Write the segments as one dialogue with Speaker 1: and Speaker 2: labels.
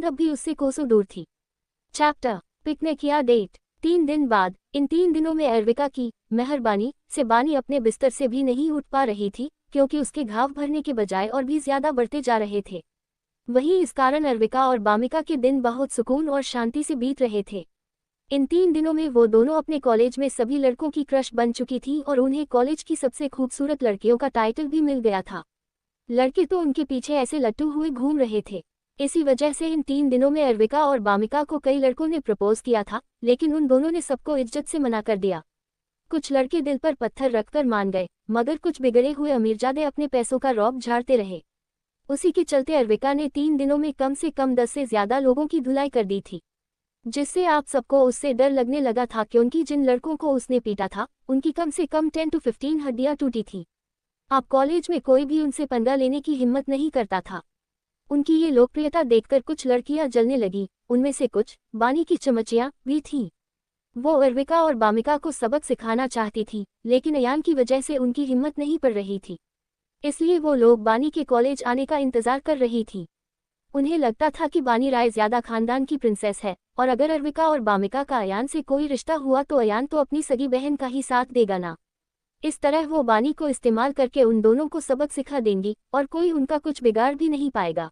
Speaker 1: अब भी उससे कोसों दूर थी। चैप्टर पिकनिक या डेट। 3 दिन बाद। इन 3 दिनों में अर्विका की मेहरबानी से बानी अपने बिस्तर से भी नहीं उठ पा रही थी, क्योंकि उसके घाव भरने के बजाय और भी ज्यादा बढ़ते जा रहे थे। वही इस कारण अर्विका और बामिका के दिन बहुत सुकून और शांति से बीत रहे थे। इन 3 दिनों में वो दोनों अपने कॉलेज में सभी लड़कों की क्रश बन चुकी थी और उन्हें कॉलेज की सबसे खूबसूरत लड़कियों का टाइटल भी मिल गया था। लड़के तो उनके पीछे ऐसे लट्टू हुए घूम रहे थे। इसी वजह से इन 3 दिनों में अर्विका और बामिका को कई लड़कों ने प्रपोज किया था, लेकिन उन दोनों ने सबको इज्जत से मना कर दिया। कुछ लड़के दिल पर पत्थर रखकर मान गए, मगर कुछ बिगड़े हुए अमीरजादे अपने पैसों का रौब झाड़ते रहे। उसी के चलते अर्विका ने 3 दिनों में कम से कम 10 से ज्यादा लोगों की धुलाई कर दी थी, जिससे आप सबको उससे डर लगने लगा था, क्योंकि जिन लड़कों को उसने पीटा था उनकी कम से कम 10 से 15 हड्डियां टूटी थी। अब कॉलेज में कोई भी उनसे पंगा लेने की हिम्मत नहीं करता था। उनकी ये लोकप्रियता देखकर कुछ लड़कियां जलने लगी, उनमें से कुछ बानी की चमचियां भी थीं। वो अर्विका और बामिका को सबक सिखाना चाहती थी, लेकिन अयान की वजह से उनकी हिम्मत नहीं पड़ रही थी। इसलिए वो लोग बानी के कॉलेज आने का इंतजार कर रही थी। उन्हें लगता था कि बानी राय ज्यादा खानदान की प्रिंसेस है, और अगर अर्विका और बामिका का अयान से कोई रिश्ता हुआ तो अयान तो अपनी सगी बहन का ही साथ देगा ना। इस तरह वो बानी को इस्तेमाल करके उन दोनों को सबक सिखा देंगी और कोई उनका कुछ बिगाड़ भी नहीं पाएगा।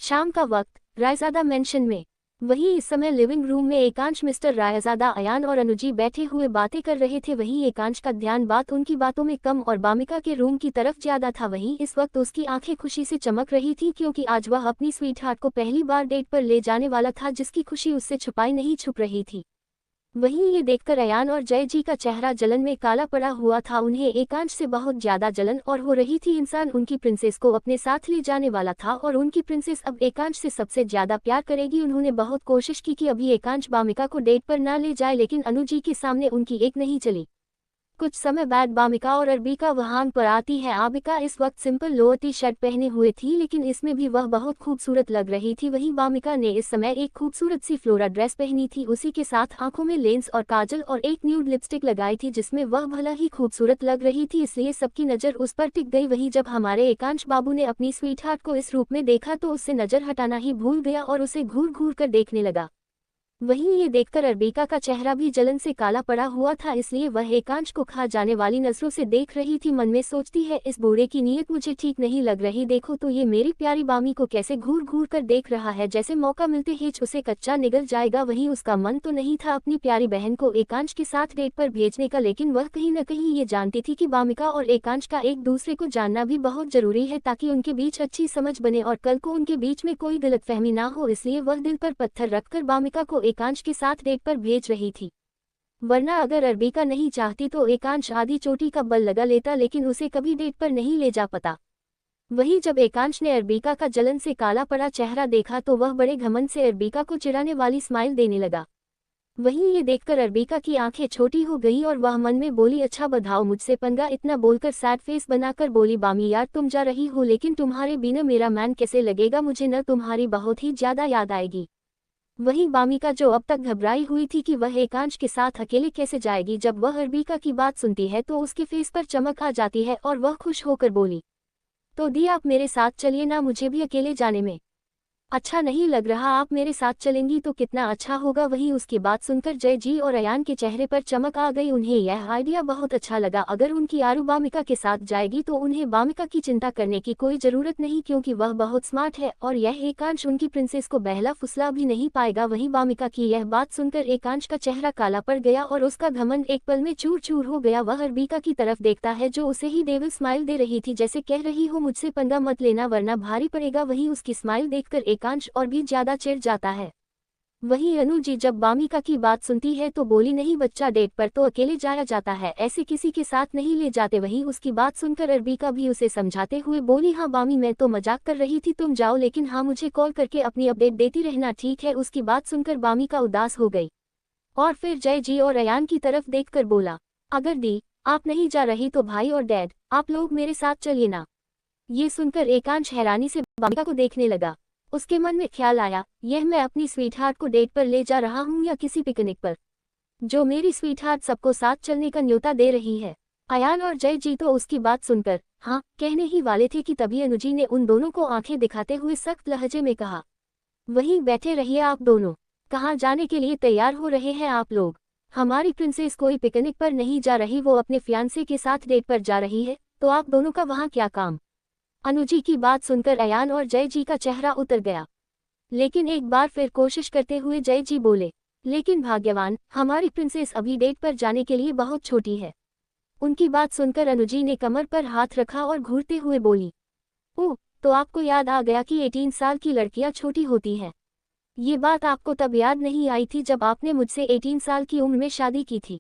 Speaker 1: शाम का वक्त। रायजादा मेंशन में। वहीं इस समय लिविंग रूम में एकांश, मिस्टर रायजादा, अयान और अनुजी बैठे हुए बातें कर रहे थे। वहीं एकांश का ध्यान उनकी बातों में कम और बामिका के रूम की तरफ ज्यादा था। वहीं इस वक्त उसकी आंखें खुशी से चमक रही थी, क्योंकि आज वह अपनी स्वीट हार्ट को पहली बार डेट पर ले जाने वाला था, जिसकी खुशी उससे छुपाई नहीं छुप रही थी। वहीं ये देखकर अयान और जय जी का चेहरा जलन में काला पड़ा हुआ था। उन्हें एकांश से बहुत ज्यादा जलन और हो रही थी। इंसान उनकी प्रिंसेस को अपने साथ ले जाने वाला था और उनकी प्रिंसेस अब एकांश से सबसे ज्यादा प्यार करेगी। उन्होंने बहुत कोशिश की कि अभी एकांश बामिका को डेट पर ना ले जाए, लेकिन अनुजी के सामने उनकी एक नहीं चली। कुछ समय बाद बामिका और अर्बिका वहां पर आती है। आबिका इस वक्त सिंपल लोअर टी शर्ट पहने हुए थी, लेकिन इसमें भी वह बहुत खूबसूरत लग रही थी। वहीं बामिका ने इस समय एक खूबसूरत सी फ्लोरा ड्रेस पहनी थी, उसी के साथ आंखों में लेंस और काजल और एक न्यूड लिपस्टिक लगाई थी, जिसमें वह भला ही खूबसूरत लग रही थी, इसलिए सबकी नजर उस पर टिक गई। वहीं जब हमारे एकांश बाबू ने अपनी स्वीट हार्ट को इस रूप में देखा तो उससे नजर हटाना ही भूल गया और उसे घूर घूर कर देखने लगा। वहीं ये देखकर अर्बिका का चेहरा भी जलन से काला पड़ा हुआ था, इसलिए वह एकांश को खा जाने वाली नजरों से देख रही थी। मन में सोचती है, इस बूढ़े की नीयत मुझे ठीक नहीं लग रही। देखो तो ये मेरी प्यारी बामी को कैसे घूर घूर कर देख रहा है, जैसे मौका मिलते ही उसे कच्चा निगल जाएगा। वहीं उसका मन तो नहीं था अपनी प्यारी बहन को एकांश के साथ डेट पर भेजने का, लेकिन वह कहीं न कहीं ये जानती थी कि बामिका और एकांश का एक दूसरे को जानना भी बहुत जरूरी है, ताकि उनके बीच अच्छी समझ बने और कल को उनके बीच में कोई गलतफहमी ना हो। इसलिए वह दिल पर पत्थर रखकर बामिका को एकांश के साथ डेट पर भेज रही थी। वरना अगर अर्बिका नहीं चाहती तो एकांश आधी चोटी का बल लगा लेता, लेकिन उसे कभी डेट पर नहीं ले जा पाता। वहीं जब एकांश ने अर्बिका का जलन से काला पड़ा चेहरा देखा तो वह बड़े घमंड से अर्बिका को चिढ़ाने वाली स्माइल देने लगा। वहीं ये देखकर अर्बिका की आंखें छोटी हो गई और वह मन में बोली, अच्छा बधाओ मुझसे पंगा। इतना बोलकर सैड फेस बनाकर बोली, बामी यार तुम जा रही हो, लेकिन तुम्हारे बिना मेरा मैन कैसे लगेगा, मुझे न तुम्हारी बहुत ही ज्यादा याद आएगी। वहीं बामिका, जो अब तक घबराई हुई थी कि वह एकांश के साथ अकेले कैसे जाएगी, जब वह अर्बिका की बात सुनती है तो उसके फेस पर चमक आ जाती है और वह खुश होकर बोली, तो दी आप मेरे साथ चलिए ना, मुझे भी अकेले जाने में अच्छा नहीं लग रहा, आप मेरे साथ चलेंगी तो कितना अच्छा होगा। वहीं उसकी बात सुनकर जय जी और अयान के चेहरे पर चमक आ गई। उन्हें यह आइडिया बहुत अच्छा लगा। अगर उनकी आरू बामिका के साथ जाएगी तो उन्हें बामिका की चिंता करने की कोई जरूरत नहीं, क्योंकि वह बहुत स्मार्ट है और यह एकांश उनकी प्रिंसेस को बहला फुसला भी नहीं पाएगा। वहीं बामिका की यह बात सुनकर एकांश का चेहरा काला पड़ गया और उसका घमंड एक पल में चूर चूर हो गया। वह अर्बिका की तरफ देखता है जो उसे ही डेविल स्माइल दे रही थी, जैसे कह रही हो मुझसे पंगा मत लेना वरना भारी पड़ेगा। वहीं उसकी स्माइल देखकर एकांश और भी ज्यादा चिढ़ जाता है। वहीं अनु जी जब बामिका की बात सुनती है तो बोली, नहीं बच्चा, डेट पर तो अकेले जाया जाता है, ऐसे किसी के साथ नहीं ले जाते। वहीं उसकी बात सुनकर अर्बिका भी उसे समझाते हुए बोली, हाँ बामी मैं तो मजाक कर रही थी, तुम जाओ, लेकिन हाँ मुझे कॉल करके अपनी अपडेट देती रहना, ठीक है। उसकी बात सुनकर बामिका उदास हो गई और फिर जय जी और अयान की तरफ देखकर बोला, अगर दी आप नहीं जा रही तो भाई और डैड आप लोग मेरे साथ चलिए ना। ये सुनकर एकांश हैरानी से बामिका को देखने लगा। उसके मन में ख्याल आया, यह मैं अपनी स्वीटहार्ट को डेट पर ले जा रहा हूँ या किसी पिकनिक पर, जो मेरी स्वीटहार्ट सबको साथ चलने का न्योता दे रही है। अयान और जय जी तो उसकी बात सुनकर हाँ कहने ही वाले थे कि तभी अनुजी ने उन दोनों को आंखें दिखाते हुए सख्त लहजे में कहा, वहीं बैठे रहिए आप दोनों। कहाँ जाने के लिए तैयार हो रहे हैं आप लोग? हमारी प्रिंसेस कोई पिकनिक पर नहीं जा रही, वो अपने फियांसे के साथ डेट पर जा रही है, तो आप दोनों का वहाँ क्या काम? अनुजी की बात सुनकर अयान और जय जी का चेहरा उतर गया। लेकिन एक बार फिर कोशिश करते हुए जय जी बोले, लेकिन भाग्यवान, हमारी प्रिंसेस अभी डेट पर जाने के लिए बहुत छोटी है। उनकी बात सुनकर अनुजी ने कमर पर हाथ रखा और घूरते हुए बोली, ओह, तो आपको याद आ गया कि 18 साल की लड़कियां छोटी होती हैं। ये बात आपको तब याद नहीं आई थी जब आपने मुझसे 18 साल की उम्र में शादी की थी।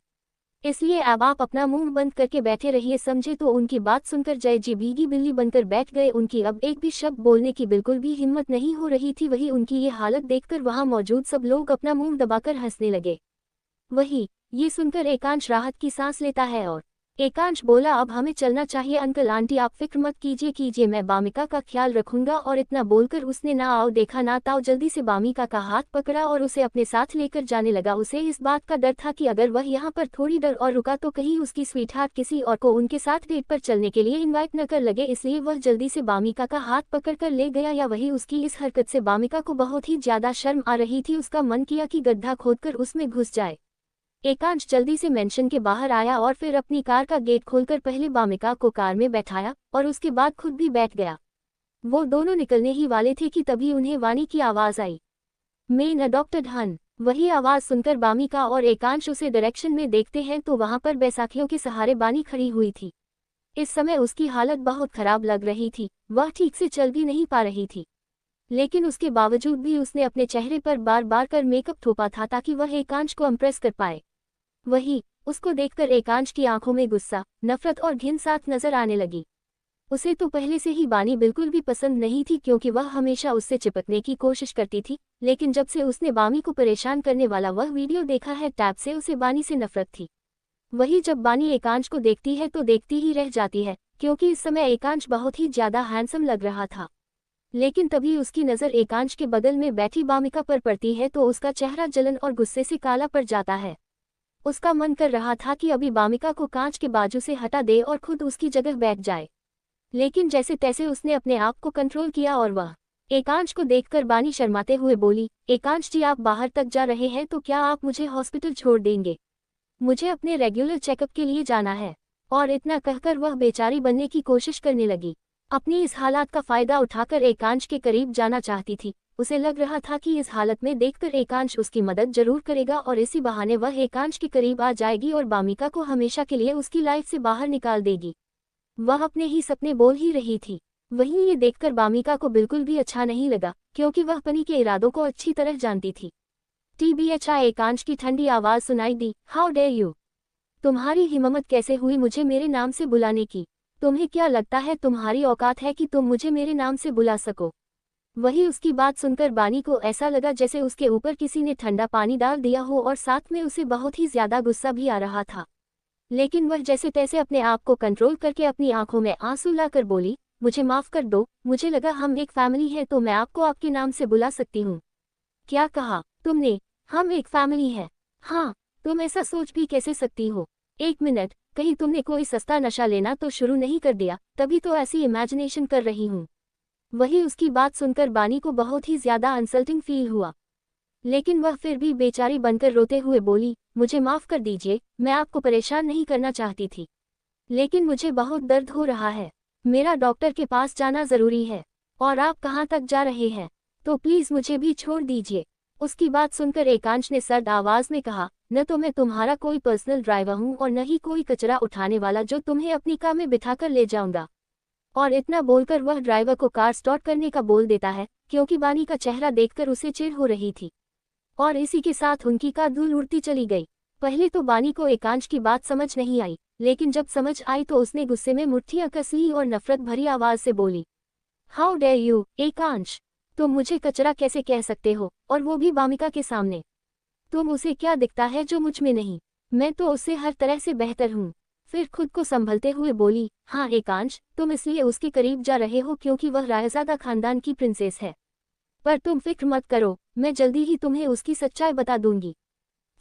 Speaker 1: इसलिए अब आप अपना मुंह बंद करके बैठे रहिए, समझे? तो उनकी बात सुनकर जय जी भीगी बिल्ली बनकर बैठ गए। उनकी अब एक भी शब्द बोलने की बिल्कुल भी हिम्मत नहीं हो रही थी। वही उनकी ये हालत देखकर वहां मौजूद सब लोग अपना मुंह दबाकर हंसने लगे। वही ये सुनकर एकांश राहत की सांस लेता है और एकांश बोला, अब हमें चलना चाहिए अंकल आंटी, आप फिक्र मत कीजिए, मैं बामिका का ख्याल रखूंगा। और इतना बोलकर उसने ना आओ देखा ना ताओ जल्दी से बामिका का हाथ पकड़ा और उसे अपने साथ लेकर जाने लगा। उसे इस बात का डर था कि अगर वह यहाँ पर थोड़ी देर और रुका तो कहीं उसकी स्वीटहार्ट किसी और को उनके साथ डेट पर चलने के लिए इन्वाइट न कर लगे, इसलिए वह जल्दी से बामिका का हाथ पकड़कर ले गया। या वही उसकी इस हरकत से बामिका को बहुत ही ज्यादा शर्म आ रही थी। उसका मन किया कि गड्ढा खोदकर उसमें घुस जाए। एकांश जल्दी से मेंशन के बाहर आया और फिर अपनी कार का गेट खोलकर पहले बामिका को कार में बैठाया और उसके बाद खुद भी बैठ गया। वो दोनों निकलने ही वाले थे कि तभी उन्हें वानी की आवाज आई, मेन अडॉप्टेड हन। वही आवाज सुनकर बामिका और एकांश उसे डायरेक्शन में देखते हैं तो वहां पर बैसाखियों के सहारे बानी खड़ी हुई थी। इस समय उसकी हालत बहुत खराब लग रही थी, वह ठीक से चल भी नहीं पा रही थी। लेकिन उसके बावजूद भी उसने अपने चेहरे पर बार बार कर मेकअप थोपा था ताकि वह एकांश को इम्प्रेस कर पाए। वही उसको देखकर एकांश की आंखों में गुस्सा, नफरत और घिन साथ नजर आने लगी। उसे तो पहले से ही बानी बिल्कुल भी पसंद नहीं थी क्योंकि वह हमेशा उससे चिपकने की कोशिश करती थी, लेकिन जब से उसने बानी को परेशान करने वाला वह वीडियो देखा है तब से उसे बानी से नफरत थी। वही जब बानी एकांश को देखती है तो देखती ही रह जाती है क्योंकि इस समय एकांश बहुत ही ज्यादा हैंडसम लग रहा था। लेकिन तभी उसकी नज़र एकांश के बगल में बैठी बामिका पर पड़ती है तो उसका चेहरा जलन और गुस्से से काला पड़ जाता है। उसका मन कर रहा था कि अभी बामिका को कांच के बाजू से हटा दे और खुद उसकी जगह बैठ जाए, लेकिन जैसे तैसे उसने अपने आप को कंट्रोल किया और वह एकांश को देखकर बानी शर्माते हुए बोली, एकांश जी आप बाहर तक जा रहे हैं तो क्या आप मुझे हॉस्पिटल छोड़ देंगे? मुझे अपने रेगुलर चेकअप के लिए जाना है। और इतना कहकर वह बेचारी बनने की कोशिश करने लगी। अपनी इस हालात का फायदा उठाकर एकांश के करीब जाना चाहती थी। उसे लग रहा था कि इस हालत में देखकर एकांश उसकी मदद जरूर करेगा और इसी बहाने वह एकांश के करीब आ जाएगी और बामिका को हमेशा के लिए उसकी लाइफ से बाहर निकाल देगी। वह अपने ही सपने बोल ही रही थी। वहीं ये देखकर बामिका को बिल्कुल भी अच्छा नहीं लगा क्योंकि वह पनी के इरादों को अच्छी तरह जानती थी। TBHI एकांश की ठंडी आवाज सुनाई दी, हाउ डेयर यू? तुम्हारी हिम्मत कैसे हुई मुझे मेरे नाम से बुलाने की? तुम्हें क्या लगता है तुम्हारी औकात है कि तुम मुझे मेरे नाम से बुला सको? वही उसकी बात सुनकर बानी को ऐसा लगा जैसे उसके ऊपर किसी ने ठंडा पानी डाल दिया हो और साथ में उसे बहुत ही ज्यादा गुस्सा भी आ रहा था। लेकिन वह जैसे तैसे अपने आप को कंट्रोल करके अपनी आंखों में आंसू लाकर बोली, मुझे माफ कर दो, मुझे लगा हम एक फैमिली है तो मैं आपको आपके नाम से बुला सकती हूँ। क्या कहा तुमने? हम एक फैमिली है? हाँ, तुम ऐसा सोच भी कैसे सकती हो? एक मिनट, कहीं तुमने कोई सस्ता नशा लेना तो शुरू नहीं कर दिया? तभी तो ऐसी इमेजिनेशन कर रही हूँ। वही उसकी बात सुनकर बानी को बहुत ही ज्यादा इंसल्टिंग फील हुआ, लेकिन वह फिर भी बेचारी बनकर रोते हुए बोली, मुझे माफ कर दीजिए, मैं आपको परेशान नहीं करना चाहती थी, लेकिन मुझे बहुत दर्द हो रहा है, मेरा डॉक्टर के पास जाना जरूरी है। और आप कहाँ तक जा रहे हैं? तो प्लीज मुझे भी छोड़ दीजिए। उसकी बात सुनकर एकांश ने सर्द आवाज में कहा, न तो मैं तुम्हारा कोई पर्सनल ड्राइवर हूँ और न ही कोई कचरा उठाने वाला जो तुम्हें अपनी कार में बिठाकर ले जाऊंगा। और इतना बोलकर वह ड्राइवर को कार स्टार्ट करने का बोल देता है क्योंकि बानी का चेहरा देखकर उसे चिढ़ हो रही थी। और इसी के साथ उनकी कार धूल उड़ती चली गई। पहले तो बानी को एकांश की बात समझ नहीं आई, लेकिन जब समझ आई तो उसने गुस्से में मुट्ठियां कस ली और नफरत भरी आवाज से बोली, हाउ डेयर यू एकांश? तुम मुझे कचरा कैसे कह सकते हो, और वो भी बामिका के सामने? तुम उसे क्या दिखता है जो मुझ में नहीं? मैं तो उससे हर तरह से बेहतर हूँ। फिर खुद को संभलते हुए बोली, हाँ एकांश, तुम इसलिए उसके करीब जा रहे हो क्योंकि वह रायजादा खानदान की प्रिंसेस है, पर तुम फिक्र मत करो, मैं जल्दी ही तुम्हें उसकी सच्चाई बता दूंगी।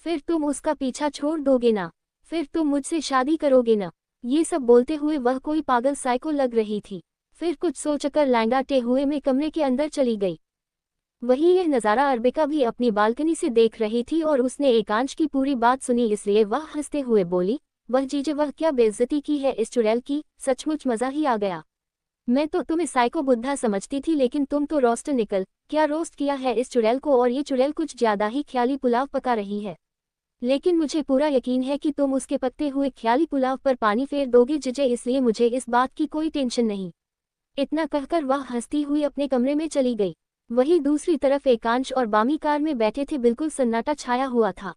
Speaker 1: फिर तुम उसका पीछा छोड़ दोगे ना? फिर तुम मुझसे शादी करोगे ना? ये सब बोलते हुए वह कोई पागल साइको लग रही थी। फिर कुछ सोचकर लैंगाटे हुए मैं कमरे के अंदर चली गई। वही यह नज़ारा अर्बिका भी अपनी बालकनी से देख रही थी और उसने एकांश की पूरी बात सुनी, इसलिए वह हंसते हुए बोली, वह जीजे वह क्या बेइज्जती की है इस चुड़ैल की, सचमुच मज़ा ही आ गया। मैं तो तुम्हें साइको बुद्धा समझती थी, लेकिन तुम तो रोस्टर निकल। क्या रोस्ट किया है इस चुड़ैल को, और ये चुड़ैल कुछ ज़्यादा ही ख्याली पुलाव पका रही है। लेकिन मुझे पूरा यकीन है कि तुम उसके पकते हुए ख्याली पुलाव पर पानी फेर दोगे जीजे, इसलिए मुझे इस बात की कोई टेंशन नहीं। इतना कहकर वह हंसती हुई अपने कमरे में चली गई। वहीं दूसरी तरफ एकांश और बामी कार में बैठे थे, बिल्कुल सन्नाटा छाया हुआ था।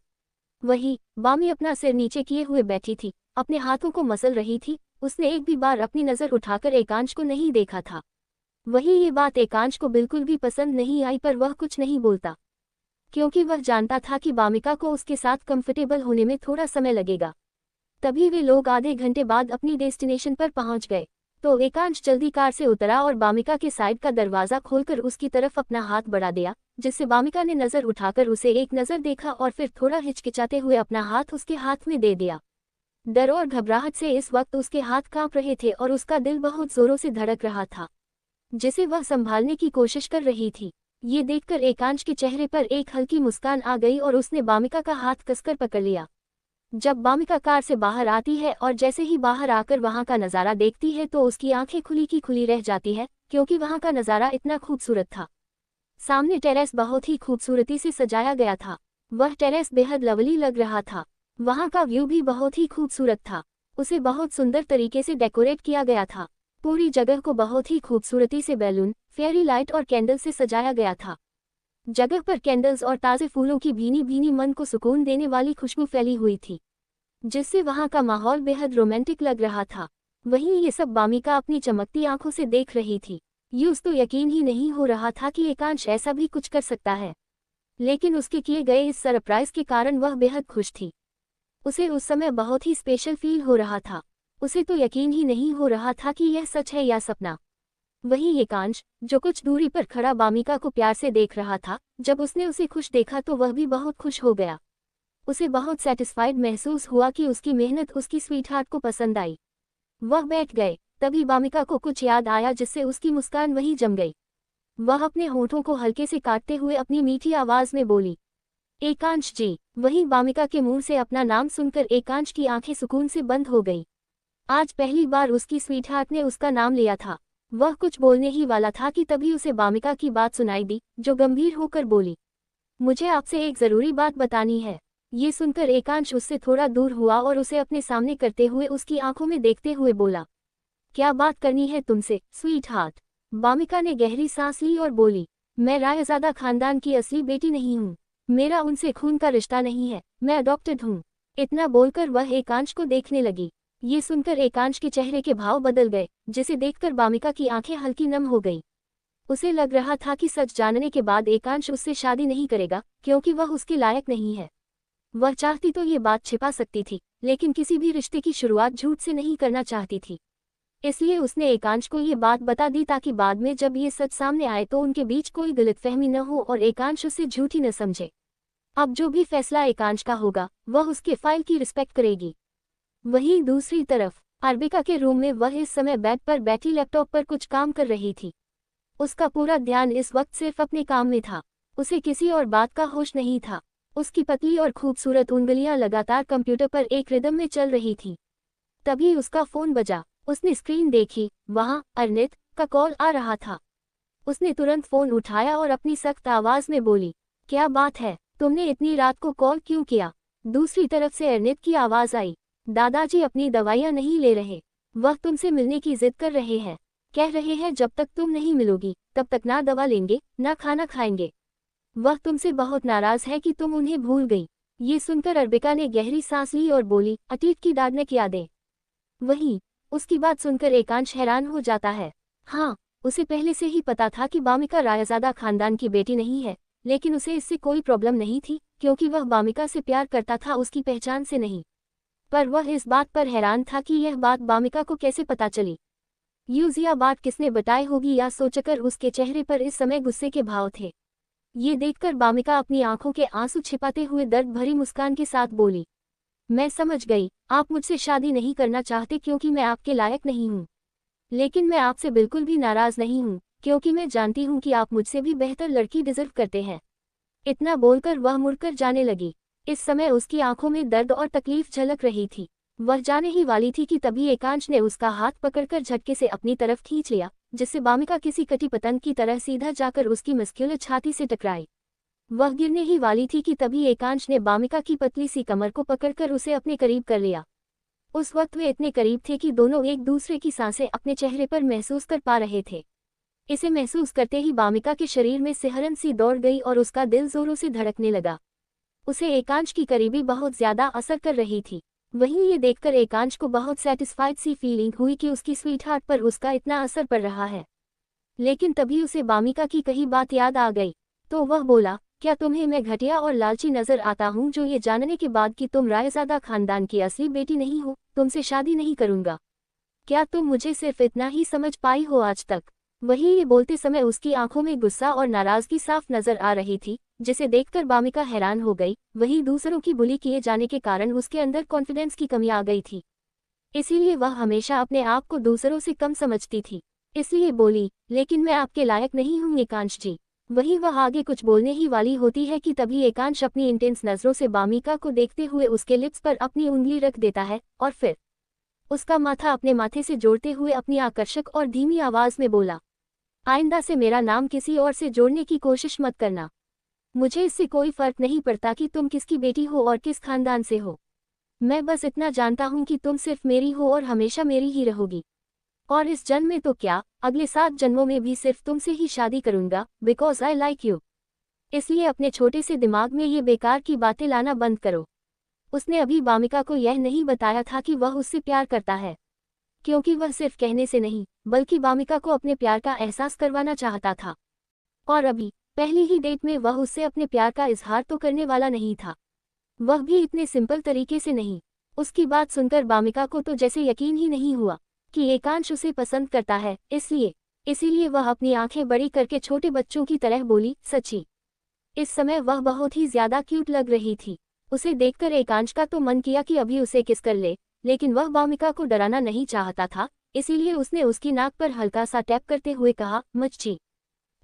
Speaker 1: वही बामी अपना सिर नीचे किए हुए बैठी थी, अपने हाथों को मसल रही थी। उसने एक भी बार अपनी नज़र उठाकर एकांश को नहीं देखा था। वही ये बात एकांश को बिल्कुल भी पसंद नहीं आई, पर वह कुछ नहीं बोलता, क्योंकि वह जानता था कि बामिका को उसके साथ कंफर्टेबल होने में थोड़ा समय लगेगा। तभी वे लोग आधे घंटे बाद अपनी डेस्टिनेशन पर पहुंच गए। तो एकांश जल्दी कार से उतरा और बामिका के साइड का दरवाज़ा खोलकर उसकी तरफ अपना हाथ बढ़ा दिया, जिससे बामिका ने नज़र उठाकर उसे एक नज़र देखा और फिर थोड़ा हिचकिचाते हुए अपना हाथ उसके हाथ में दे दिया। डर और घबराहट से इस वक्त उसके हाथ कांप रहे थे और उसका दिल बहुत जोरों से धड़क रहा था, जिसे वह संभालने की कोशिश कर रही थी। ये देखकर एकांश के चेहरे पर एक हल्की मुस्कान आ गई और उसने बामिका का हाथ कसकर पकड़ लिया। जब बामिका कार से बाहर आती है और जैसे ही बाहर आकर वहां का नज़ारा देखती है तो उसकी आंखें खुली की खुली रह जाती है, क्योंकि वहां का नज़ारा इतना खूबसूरत था। सामने टेरेस बहुत ही खूबसूरती से सजाया गया था। वह टेरेस बेहद लवली लग रहा था। वहां का व्यू भी बहुत ही खूबसूरत था। उसे बहुत सुंदर तरीके से डेकोरेट किया गया था। पूरी जगह को बहुत ही खूबसूरती से बैलून, फेयरी लाइट और कैंडल से सजाया गया था। जगह पर कैंडल्स और ताज़े फूलों की भीनी भीनी मन को सुकून देने वाली खुशबू फैली हुई थी, जिससे वहां का माहौल बेहद रोमांटिक लग रहा था। वहीं ये सब बामिका अपनी चमकती आंखों से देख रही थी। यूं तो यकीन ही नहीं हो रहा था कि एकांश ऐसा भी कुछ कर सकता है, लेकिन उसके किए गए इस सरप्राइज के कारण वह बेहद खुश थी। उसे उस समय बहुत ही स्पेशल फील हो रहा था। उसे तो यकीन ही नहीं हो रहा था कि यह सच है या सपना। वहीं एकांश, जो कुछ दूरी पर खड़ा बामिका को प्यार से देख रहा था, जब उसने उसे खुश देखा तो वह भी बहुत खुश हो गया। उसे बहुत सेटिस्फाइड महसूस हुआ कि उसकी मेहनत उसकी स्वीटहार्ट को पसंद आई। वह बैठ गए। तभी बामिका को कुछ याद आया, जिससे उसकी मुस्कान वहीं जम गई। वह अपने होठों को हल्के से काटते हुए अपनी मीठी आवाज में बोली, एकांश जी। वहीं बामिका के मुंह से अपना नाम सुनकर एकांश की आंखें सुकून से बंद हो गई। आज पहली बार उसकी स्वीटहार्ट ने उसका नाम लिया था। वह कुछ बोलने ही वाला था कि तभी उसे बामिका की बात सुनाई दी, जो गंभीर होकर बोली, मुझे आपसे एक जरूरी बात बतानी है। ये सुनकर एकांश उससे थोड़ा दूर हुआ और उसे अपने सामने करते हुए उसकी आंखों में देखते हुए बोला, क्या बात करनी है तुमसे स्वीटहार्ट। बामिका ने गहरी सांस ली और बोली, मैं रायजादा खानदान की असली बेटी नहीं हूँ। मेरा उनसे खून का रिश्ता नहीं है, मैं अडॉप्टेड हूँ। इतना बोलकर वह एकांश को देखने लगी। ये सुनकर एकांश के चेहरे के भाव बदल गए, जिसे देखकर बामिका की आंखें हल्की नम हो गई। उसे लग रहा था कि सच जानने के बाद एकांश उससे शादी नहीं करेगा, क्योंकि वह उसके लायक नहीं है। वह चाहती तो ये बात छिपा सकती थी, लेकिन किसी भी रिश्ते की शुरुआत झूठ से नहीं करना चाहती थी। इसलिए उसने एकांश को ये बात बता दी, ताकि बाद में जब ये सच सामने आए तो उनके बीच कोई गलतफहमी न हो और एकांश उसे झूठी न समझे। अब जो भी फैसला एकांश का होगा, वह उसके फाइल की रिस्पेक्ट करेगी। वहीं दूसरी तरफ अर्बिका के रूम में वह इस समय बेड पर बैठी लैपटॉप पर कुछ काम कर रही थी। उसका पूरा ध्यान इस वक्त सिर्फ अपने काम में था। उसे किसी और बात का होश नहीं था। उसकी पतली और खूबसूरत उंगलियां लगातार कंप्यूटर पर एक रिदम में चल रही थीं। तभी उसका फोन बजा। उसने स्क्रीन देखी, वहां अर्नित का कॉल आ रहा था। उसने तुरंत फोन उठाया और अपनी सख्त आवाज में बोली, क्या बात है, तुमने इतनी रात को कॉल क्यों किया। दूसरी तरफ से अर्नित की आवाज आई, दादाजी अपनी दवाइयां नहीं ले रहे, वह तुमसे मिलने की जिद कर रहे हैं। कह रहे हैं जब तक तुम नहीं मिलोगी तब तक ना दवा लेंगे ना खाना खाएंगे। वह तुमसे बहुत नाराज है कि तुम उन्हें भूल गई। ये सुनकर अर्बिका ने गहरी सांस ली और बोली, अतीत की दार्शनिक यादें। वहीं उसकी बात सुनकर एकांश हैरान हो जाता है। हाँ, उसे पहले से ही पता था कि बामिका रायजादा खानदान की बेटी नहीं है, लेकिन उसे इससे कोई प्रॉब्लम नहीं थी, क्योंकि वह बामिका से प्यार करता था, उसकी पहचान से नहीं। पर वह इस बात पर हैरान था कि यह बात बामिका को कैसे पता चली। यह बात किसने बताई होगी, या सोचकर उसके चेहरे पर इस समय गुस्से के भाव थे। ये देखकर बामिका अपनी आंखों के आंसू छिपाते हुए दर्द भरी मुस्कान के साथ बोली, मैं समझ गई, आप मुझसे शादी नहीं करना चाहते क्योंकि मैं आपके लायक नहीं हूँ। लेकिन मैं आपसे बिल्कुल भी नाराज नहीं हूँ, क्योंकि मैं जानती हूँ कि आप मुझसे भी बेहतर लड़की डिजर्व करते हैं। इतना बोलकर वह मुड़कर जाने लगी। इस समय उसकी आंखों में दर्द और तकलीफ झलक रही थी। वह जाने ही वाली थी कि तभी एकांश ने उसका हाथ पकड़कर झटके से अपनी तरफ खींच लिया, जिससे बामिका किसी कटी पतंग की तरह सीधा जाकर उसकी मस्क्यूलर छाती से टकराई। वह गिरने ही वाली थी कि तभी एकांश ने बामिका की पतली सी कमर को पकड़कर उसे अपने करीब कर लिया। उस वक्त वे इतने करीब थे कि दोनों एक दूसरे की सांसें अपने चेहरे पर महसूस कर पा रहे थे। इसे महसूस करते ही बामिका के शरीर में सिहरन सी दौड़ गई और उसका दिल जोरों से धड़कने लगा। उसे एकांश की करीबी बहुत ज्यादा असर कर रही थी। वहीं ये देखकर एकांश को बहुत सेटिस्फाइड सी फीलिंग हुई कि उसकी स्वीटहार्ट पर उसका इतना असर पड़ रहा है। लेकिन तभी उसे बामिका की कही बात याद आ गई, तो वह बोला, क्या तुम्हें मैं घटिया और लालची नजर आता हूँ जो ये जानने के बाद कि तुम रायजादा खानदान की असली बेटी नहीं हो, तुमसे शादी नहीं करूंगा? क्या तुम मुझे सिर्फ इतना ही समझ पाई हो आज तक? वही ये बोलते समय उसकी आंखों में गुस्सा और नाराजगी साफ नजर आ रही थी, जिसे देखकर बामिका हैरान हो गई। वही दूसरों की बुली किए जाने के कारण उसके अंदर कॉन्फिडेंस की कमी आ गई थी, इसीलिए वह हमेशा अपने आप को दूसरों से कम समझती थी। इसलिए बोली, लेकिन मैं आपके लायक नहीं हूँ एकांश जी। वही वह आगे कुछ बोलने ही वाली होती है कि तभी एकांश अपनी इंटेंस नजरों से बामिका को देखते हुए उसके लिप्स पर अपनी उंगली रख देता है और फिर उसका माथा अपने माथे से जोड़ते हुए अपनी आकर्षक और धीमी आवाज में बोला, आइंदा से मेरा नाम किसी और से जोड़ने की कोशिश मत करना। मुझे इससे कोई फर्क नहीं पड़ता कि तुम किसकी बेटी हो और किस खानदान से हो। मैं बस इतना जानता हूँ कि तुम सिर्फ मेरी हो और हमेशा मेरी ही रहोगी। और इस जन्म में तो क्या, अगले 7 जन्मों में भी सिर्फ तुमसे ही शादी करूंगा, बिकॉज आई लाइक यू। इसलिए अपने छोटे से दिमाग में ये बेकार की बातें लाना बंद करो। उसने अभी बामिका को यह नहीं बताया था कि वह उससे प्यार करता है, क्योंकि वह सिर्फ कहने से नहीं बल्कि बामिका को अपने प्यार का एहसास करवाना चाहता था। और अभी पहली ही डेट में वह उससे अपने प्यार का इजहार तो करने वाला नहीं था, वह भी इतने सिंपल तरीके से नहीं। उसकी बात सुनकर बामिका को तो जैसे यकीन ही नहीं हुआ कि एकांश उसे पसंद करता है। इसीलिए वह अपनी आंखें बड़ी करके छोटे बच्चों की तरह बोली, सच्ची। इस समय वह बहुत ही ज्यादा क्यूट लग रही थी। उसे देखकर एकांश का तो मन किया कि अभी उसे किस कर ले, लेकिन वह बामिका को डराना नहीं चाहता था, इसीलिए उसने उसकी नाक पर हल्का सा टैप करते हुए कहा, मच्छी।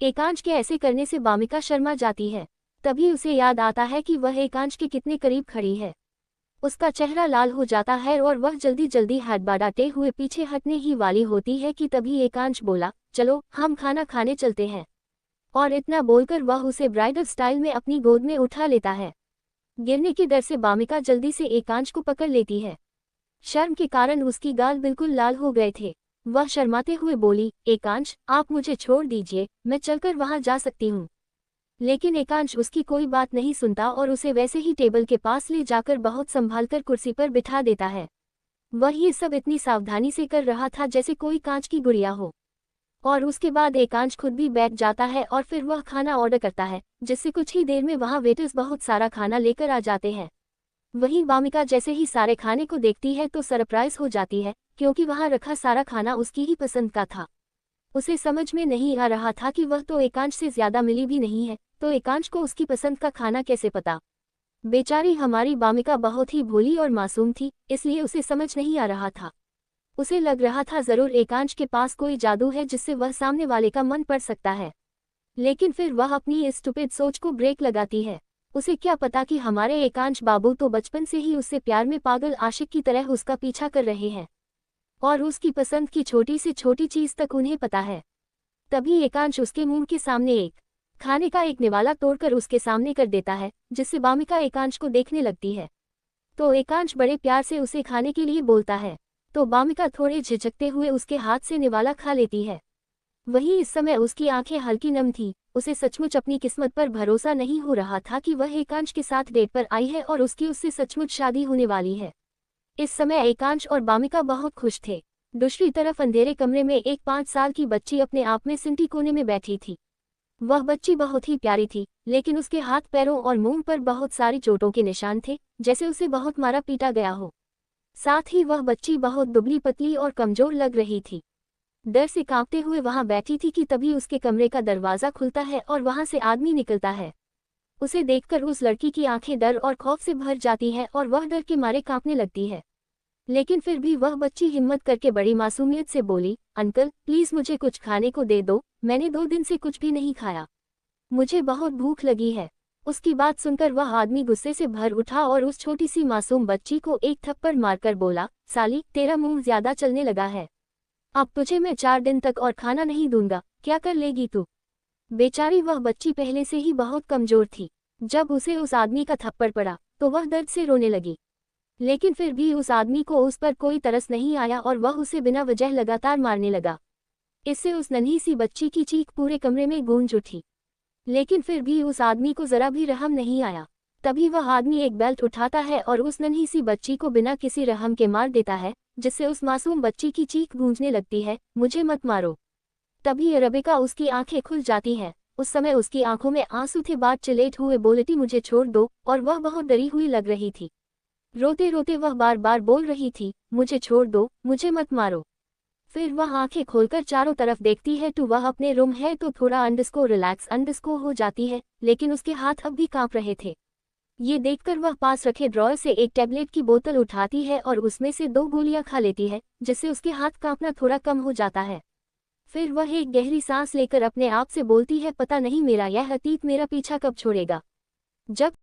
Speaker 1: एकांश के ऐसे करने से बामिका शर्मा जाती है। तभी उसे याद आता है कि वह एकांश के कितने करीब खड़ी है। उसका चेहरा लाल हो जाता है और वह जल्दी जल्दी हाथ बढ़ाते हुए पीछे हटने ही वाली होती है कि तभी एकांश बोला, चलो हम खाना खाने चलते हैं। और इतना बोलकर वह उसे ब्राइडल स्टाइल में अपनी गोद में उठा लेता है। गिरने के डर से बामिका जल्दी से एकांश को पकड़ लेती है। शर्म के कारण उसकी गाल बिल्कुल लाल हो गए थे। वह शर्माते हुए बोली, एकांश आप मुझे छोड़ दीजिए, मैं चलकर वहां जा सकती हूँ। लेकिन एकांश उसकी कोई बात नहीं सुनता और उसे वैसे ही टेबल के पास ले जाकर बहुत संभालकर कुर्सी पर बिठा देता है। वह ये सब इतनी सावधानी से कर रहा था जैसे कोई कांच की गुड़िया हो। और उसके बाद एकांश खुद भी बैठ जाता है और फिर वह खाना ऑर्डर करता है, जिससे कुछ ही देर में वहाँ वेटर्स बहुत सारा खाना लेकर आ जाते हैं। वहीं बामिका जैसे ही सारे खाने को देखती है तो सरप्राइज हो जाती है, क्योंकि वहाँ रखा सारा खाना उसकी ही पसंद का था। उसे समझ में नहीं आ रहा था कि वह तो एकांश से ज्यादा मिली भी नहीं है, तो एकांश को उसकी पसंद का खाना कैसे पता। बेचारी हमारी बामिका बहुत ही भोली और मासूम थी, इसलिए उसे समझ नहीं आ रहा था। उसे लग रहा था जरूर एकांश के पास कोई जादू है जिससे वह सामने वाले का मन पढ़ सकता है। लेकिन फिर वह अपनी इस स्टूपिड सोच को ब्रेक लगाती है। उसे क्या पता कि हमारे एकांश बाबू तो बचपन से ही उससे प्यार में पागल आशिक की तरह उसका पीछा कर रहे हैं, और उसकी पसंद की छोटी से छोटी चीज तक उन्हें पता है। तभी एकांश उसके मुंह के सामने एक खाने का एक निवाला तोड़कर उसके सामने कर देता है, जिससे बामिका एकांश को देखने लगती है। तो एकांश बड़े प्यार से उसे खाने के लिए बोलता है, तो बामिका थोड़े झिझकते हुए उसके हाथ से निवाला खा लेती है। वहीं इस समय उसकी आंखें हल्की नम थी। उसे सचमुच अपनी किस्मत पर भरोसा नहीं हो रहा था कि वह एकांश के साथ डेट पर आई है और उसकी उससे सचमुच शादी होने वाली है। इस समय एकांश और बामिका बहुत खुश थे। दूसरी तरफ अंधेरे कमरे में एक 5 साल की बच्ची अपने आप में सिंटी कोने में बैठी थी। वह बच्ची बहुत ही प्यारी थी, लेकिन उसके हाथ पैरों और मुंह पर बहुत सारी चोटों के निशान थे, जैसे उसे बहुत मारा पीटा गया हो। साथ ही वह बच्ची बहुत दुबली पतली और कमजोर लग रही थी। डर से कांपते हुए वहां बैठी थी कि तभी उसके कमरे का दरवाजा खुलता है और वहां से आदमी निकलता है। उसे देखकर उस लड़की की आंखें डर और खौफ से भर जाती हैं और वह डर के मारे कांपने लगती है। लेकिन फिर भी वह बच्ची हिम्मत करके बड़ी मासूमियत से बोली, अंकल प्लीज मुझे कुछ खाने को दे दो, मैंने 2 दिन से कुछ भी नहीं खाया, मुझे बहुत भूख लगी है। उसकी बात सुनकर वह आदमी गुस्से से भर उठा और उस छोटी सी मासूम बच्ची को एक थप्पड़ मारकर बोला, साली तेरा मुंह ज्यादा चलने लगा है, अब तुझे मैं 4 दिन तक और खाना नहीं दूंगा, क्या कर लेगी तू। बेचारी वह बच्ची पहले से ही बहुत कमजोर थी, जब उसे उस आदमी का थप्पड़ पड़ा तो वह दर्द से रोने लगी, लेकिन फिर भी उस आदमी को उस पर कोई तरस नहीं आया और वह उसे बिना वजह लगातार मारने लगा। इससे उस नन्ही सी बच्ची की चीख पूरे कमरे में गूंज उठी, लेकिन फिर भी उस आदमी को जरा भी रहम नहीं आया। तभी वह आदमी एक बेल्ट उठाता है और उस नन्ही सी बच्ची को बिना किसी रहम के मार देता है, जिससे उस मासूम बच्ची की चीख गूंजने लगती है, मुझे मत मारो। तभी रबेका उसकी आंखें खुल जाती हैं। उस समय उसकी आंखों में आंसू थे, बात चिलेट हुए बोलती मुझे छोड़ दो, और वह बहुत डरी हुई लग रही थी। रोते रोते वह बार बार बोल रही थी, मुझे छोड़ दो, मुझे मत मारो। फिर वह आंखें खोलकर चारों तरफ देखती है तो वह अपने रूम है तो थोड़ा रिलैक्स हो जाती है, लेकिन उसके हाथ अब भी कांप रहे थे। ये देखकर वह पास रखे ड्रॉयर से एक टैबलेट की बोतल उठाती है और उसमें से 2 गोलियां खा लेती है, जिससे उसके हाथ कांपना थोड़ा कम हो जाता है। फिर वह एक गहरी सांस लेकर अपने आप से बोलती है, पता नहीं मेरा यह अतीत मेरा पीछा कब छोड़ेगा। जब